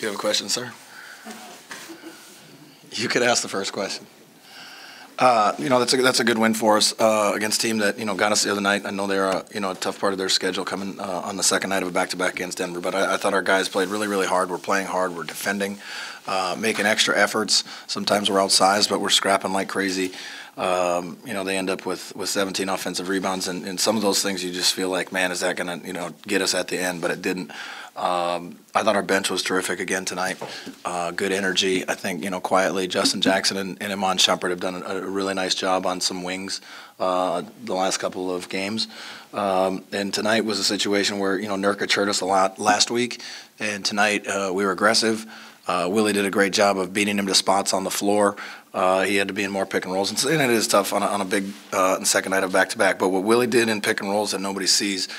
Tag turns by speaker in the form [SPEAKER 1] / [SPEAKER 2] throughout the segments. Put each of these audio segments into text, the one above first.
[SPEAKER 1] You have a question, sir? You could ask the first question. That's a good win for us against a team that got us the other night. I know they're a tough part of their schedule coming on the second night of a back-to-back against Denver. But I thought our guys played really, really hard. We're playing hard. We're defending, making extra efforts. Sometimes we're outsized, but we're scrapping like crazy. They end up with 17 offensive rebounds, and some of those things you just feel like, man, is that going to get us at the end? But it didn't. I thought our bench was terrific again tonight. Good energy. I think, quietly, Justin Jackson and Iman Shumpert have done a really nice job on some wings the last couple of games. And tonight was a situation where, Nurkic hurt us a lot last week, and tonight we were aggressive. Willie did a great job of beating him to spots on the floor. He had to be in more pick and rolls, and it is tough on a big second night of back-to-back. But what Willie did in pick and rolls that nobody sees,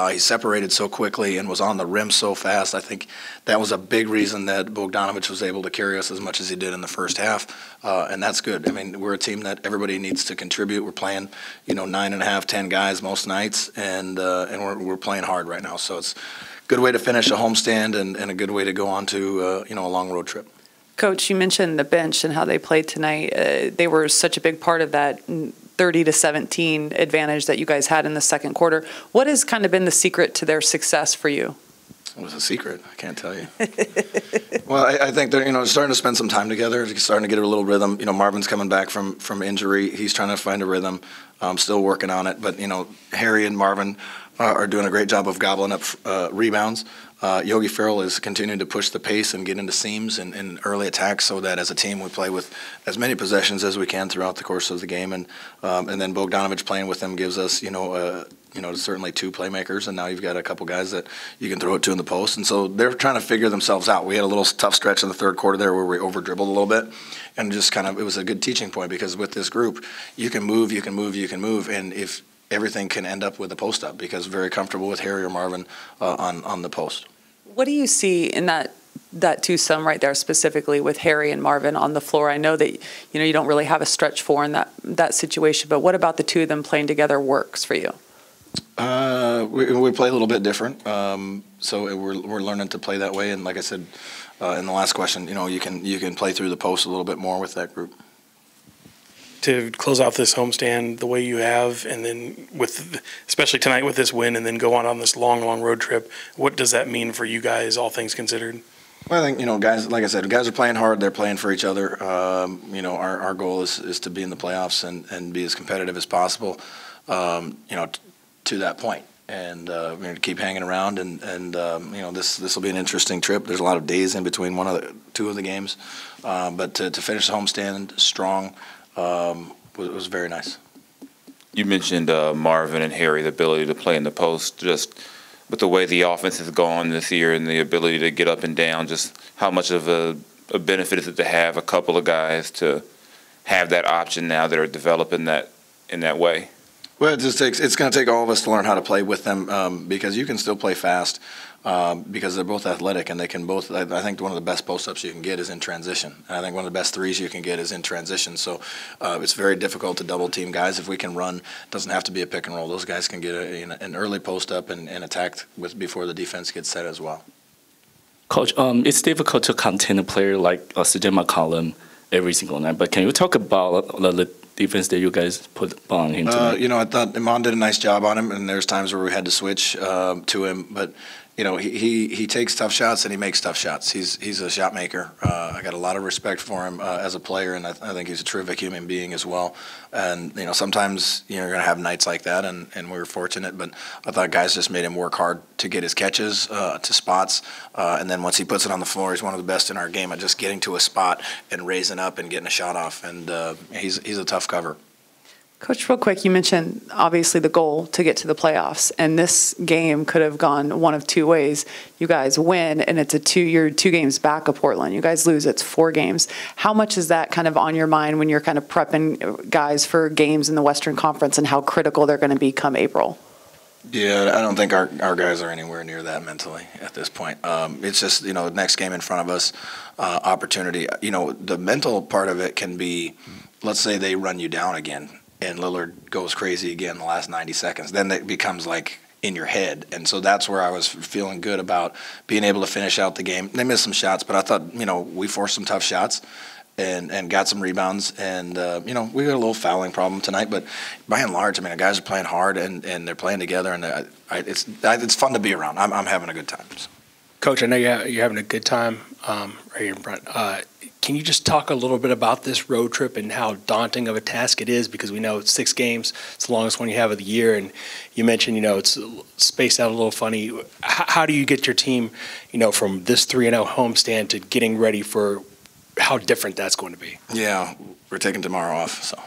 [SPEAKER 1] he separated so quickly and was on the rim so fast. I think that was a big reason that Bogdanovich was able to carry us as much as he did in the first half, and that's good. I mean, we're a team that everybody needs to contribute. We're playing, 9.5, 10 guys most nights, and we're playing hard right now. So it's a good way to finish a homestand and a good way to go on to a long road trip.
[SPEAKER 2] Coach, you mentioned the bench and how they played tonight. They were such a big part of that 30-17 advantage that you guys had in the second quarter. What has kind of been the secret to their success for you?
[SPEAKER 1] It was a secret. I can't tell you. Well, I think they're starting to spend some time together. They're starting to get a little rhythm. Marvin's coming back from injury. He's trying to find a rhythm. Still working on it. But, Harry and Marvin are doing a great job of gobbling up rebounds. Yogi Ferrell is continuing to push the pace and get into seams and early attacks so that as a team we play with as many possessions as we can throughout the course of the game. And then Bogdanovich playing with them gives us, certainly two playmakers. And now you've got a couple guys that you can throw it to in the post. And so they're trying to figure themselves out. We had a little tough stretch in the third quarter there where we over-dribbled a little bit. And just it was a good teaching point because with this group, you can move. And if everything can end up with a post up because very comfortable with Harry or Marvin on the post.
[SPEAKER 2] What do you see in that twosome right there specifically with Harry and Marvin on the floor? I know that you don't really have a stretch four in that situation, but what about the two of them playing together works for you?
[SPEAKER 1] We play a little bit different, so we're learning to play that way. And like I said in the last question, you can play through the post a little bit more with that group.
[SPEAKER 3] To close out this homestand the way you have, and then especially tonight with this win, and then go on this long road trip, what does that mean for you guys, all things considered?
[SPEAKER 1] Well, I think, guys, like I said, guys are playing hard. They're playing for each other. Our goal is to be in the playoffs and be as competitive as possible, to that point. And we're going to keep hanging around, and this will be an interesting trip. There's a lot of days in between two of the games, but to finish the homestand strong was very nice.
[SPEAKER 4] You mentioned Marvin and Harry, the ability to play in the post, just with the way the offense has gone this year and the ability to get up and down, just how much of a benefit is it to have a couple of guys to have that option now that are developing that in that way?
[SPEAKER 1] Well, it's going to take all of us to learn how to play with them because you can still play fast because they're both athletic and they can both. I think one of the best post-ups you can get is in transition. And I think one of the best threes you can get is in transition. So it's very difficult to double team guys. If we can run, it doesn't have to be a pick and roll. Those guys can get an early post-up and attack before the defense gets set as well.
[SPEAKER 5] Coach, it's difficult to contain a player like CJ McCollum every single night. But can you talk about the defense that you guys put on him tonight?
[SPEAKER 1] I thought Iman did a nice job on him, and there's times where we had to switch to him. But he takes tough shots and he makes tough shots. He's a shot maker. I got a lot of respect for him as a player, and I think he's a terrific human being as well. And sometimes you're going to have nights like that, and we were fortunate. But I thought guys just made him work hard to get his catches to spots, and then once he puts it on the floor, he's one of the best in our game at just getting to a spot and raising up and getting a shot off. And he's a tough cover.
[SPEAKER 2] Coach, real quick, you mentioned obviously the goal to get to the playoffs, and this game could have gone one of two ways. You guys win, and you're 2 games back of Portland. You guys lose, it's 4 games. How much is that kind of on your mind when you're kind of prepping guys for games in the Western Conference and how critical they're going to be come April?
[SPEAKER 1] Yeah, I don't think our guys are anywhere near that mentally at this point. It's just, next game in front of us, opportunity. The mental part of it can be, let's say they run you down again, and Lillard goes crazy again the last 90 seconds. Then it becomes like, in your head. And so that's where I was feeling good about being able to finish out the game. They missed some shots, but I thought, we forced some tough shots and got some rebounds. And, we got a little fouling problem tonight, but by and large, the guys are playing hard and they're playing together, and it's fun to be around. I'm having a good time. So.
[SPEAKER 6] Coach, I know you're having a good time right here in front. Can you just talk a little bit about this road trip and how daunting of a task it is? Because we know it's 6 games. It's the longest one you have of the year. And you mentioned, it's spaced out a little funny. How do you get your team, from this 3-0 homestand to getting ready for how different that's going to be?
[SPEAKER 1] Yeah, we're taking tomorrow off, so.